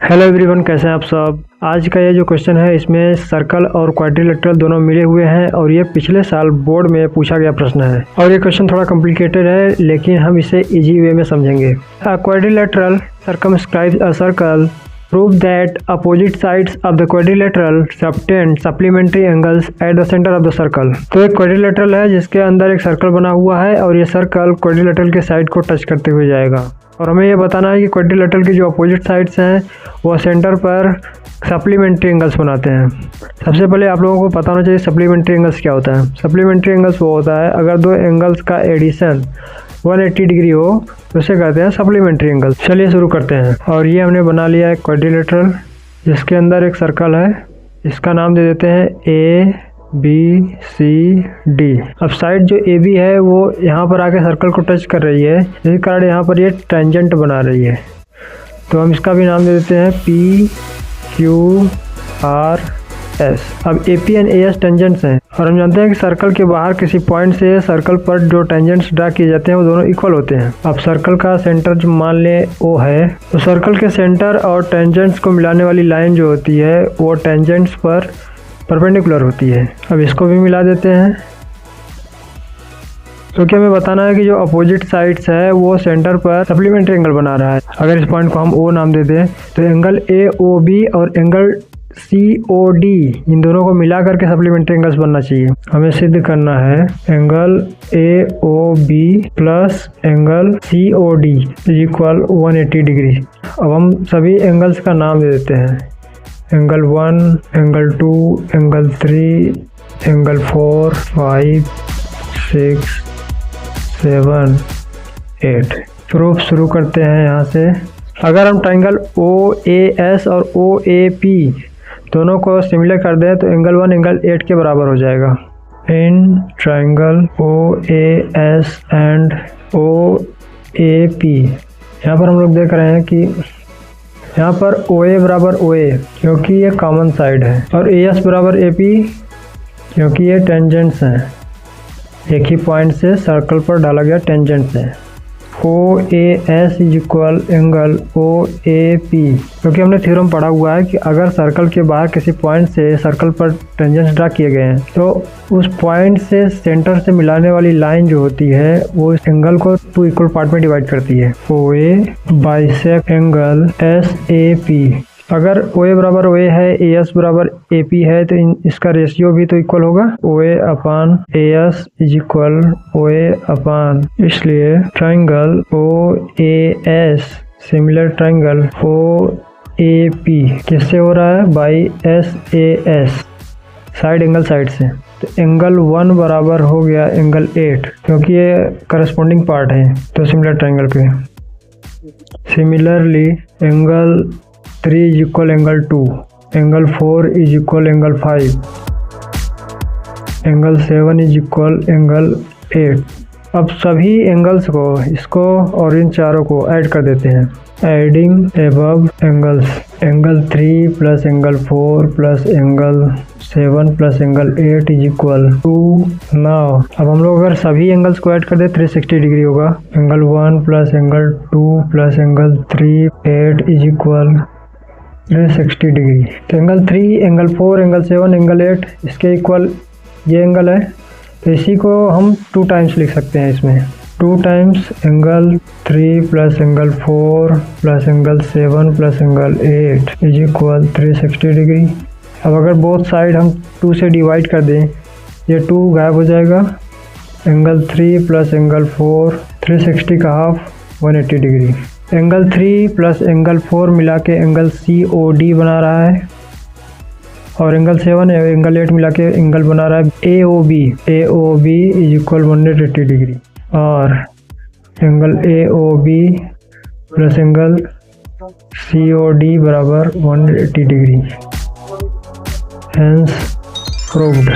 Hello everyone, कैसे हैं आप सब। आज का ये जो क्वेश्चन है इसमें सर्कल और क्वाड्रिलेटरल दोनों मिले हुए हैं और ये पिछले साल बोर्ड में पूछा गया प्रश्न है। और ये क्वेश्चन थोड़ा कॉम्प्लिकेटेड है लेकिन हम इसे इजी वे में समझेंगे। Quadrilateral circumscribes a circle, prove that opposite sides of the quadrilateral subtend supplementary angles at the center of the circle। तो एक क्वाड्रिलेटरल है जिसके अंदर एक सर्कल बना हुआ है और ये सर्कल क्वाड्रिलेटरल के साइड को टच करते हुए जाएगा। और हमें ये बताना है कि क्वाड्रिलेटरल की जो अपोजिट साइड्स हैं वो सेंटर पर सप्लीमेंट्री एंगल्स बनाते हैं। सबसे पहले आप लोगों को पता होना चाहिए सप्लीमेंट्री एंगल्स क्या होता है। सप्लीमेंट्री एंगल्स वो होता है अगर दो एंगल्स का एडिशन 180 डिग्री हो तो उसे कहते हैं सप्लीमेंट्री एंगल्स। चलिए शुरू करते हैं। और ये हमने बना लिया है क्वाड्रिलेटरल जिसके अंदर एक सर्कल है, इसका नाम दे देते हैं ABCD। अब साइड जो AB है वो यहाँ पर आके सर्कल को टच कर रही है, जिसके कारण यहाँ पर ये टेंजेंट बना रही है, तो हम इसका भी नाम दे देते हैं PQRS। अब AP एंड AS टेंजेंट्स हैं और हम जानते हैं कि सर्कल के बाहर किसी पॉइंट से सर्कल पर जो टेंजेंट्स ड्रा किए जाते हैं वो दोनों इक्वल होते हैं। अब सर्कल का सेंटर जो मान लें O है, तो सर्कल के सेंटर और टेंजेंट्स को मिलाने वाली लाइन जो होती है वो टेंजेंट्स पर परपेंडिकुलर होती है। अब इसको भी मिला देते हैं क्योंकि हमें बताना है कि जो अपोजिट साइड्स है वो सेंटर पर सप्लीमेंट्री एंगल बना रहा है। अगर इस पॉइंट को हम O नाम दे दें तो एंगल AOB और एंगल COD इन दोनों को मिला करके सप्लीमेंट्री एंगल्स बनना चाहिए। हमें सिद्ध करना है angle AOB plus angle COD is equal 180 degree. अब हम सभी एंगल्स का नाम दे देते हैं, angle 1, angle 2, angle 3, angle 4, 5, 6, 7, 8। Proof शुरू करते हैं यहाँ से। अगर हम ट्राइंगल OAS और OAP दोनों को सिमिलर कर दें तो एंगल 1 एंगल 8 के बराबर हो जाएगा। In triangle OAS and OAP यहाँ पर हम लोग देख रहे हैं कि यहाँ पर OA बराबर OA क्योंकि ये कॉमन साइड है और AS बराबर AP क्योंकि ये टेंजेंट्स हैं, एक ही पॉइंट से सर्कल पर डाला गया टेंजेंट्स है। OAS is equal angle OAP क्योंकि हमने थ्योरम पढ़ा हुआ है कि अगर सर्कल के बाहर किसी पॉइंट से सर्कल पर टेंजेंट्स ड्रा किए गए हैं तो उस पॉइंट से सेंटर से मिलाने वाली लाइन जो होती है वो इस एंगल को 2 इक्वल पार्ट में डिवाइड करती है। OA bisect angle SAP। अगर OA बराबर OA है, AS बराबर AP है तो इसका रेशियो भी तो इक्वल होगा। OA upon AS is equal OA upon, इसलिए triangle OAS similar triangle OAP किससे हो रहा है? By SAS, side angle side से। तो एंगल 1 बराबर हो गया एंगल 8 क्योंकि ये करस्पॉन्डिंग पार्ट है तो सिमिलर ट्राइंगल के। Similarly angle 3 is equal angle 2, angle 4 is equal angle 5, angle 7 is equal angle 8। अब सभी एंगल्स को, इसको और इन चारों को ऐड कर देते हैं। Adding above angles, angle 3 plus angle 4 plus angle 7 plus angle 8 is equal 2। Now अब हम लोग अगर सभी एंगल्स को ऐड कर दे 360 डिग्री होगा। Angle 1 plus angle 2 plus angle 3 8 is equal 360 degree. तो एंगल 3, एंगल 4, एंगल 7, एंगल 8 इसके इक्वल ये एंगल है, तो इसी को हम 2 टाइम्स लिख सकते हैं। इसमें 2 times angle 3 plus angle 4 plus angle 7 plus angle 8 is equal 360 degree. अब अगर बोथ साइड हम 2 से डिवाइड कर दें, ये 2 गायब हो जाएगा। एंगल 3 प्लस एंगल 4 360 का half 180 degree. Angle 3 plus angle 4 मिला के एंगल COD बना रहा है और एंगल 7 एंगल 8 मिला के एंगल बना रहा है AOB इज इक्वल 180 डिग्री। और angle AOB plus angle COD बराबर 180 डिग्री। Hence proved.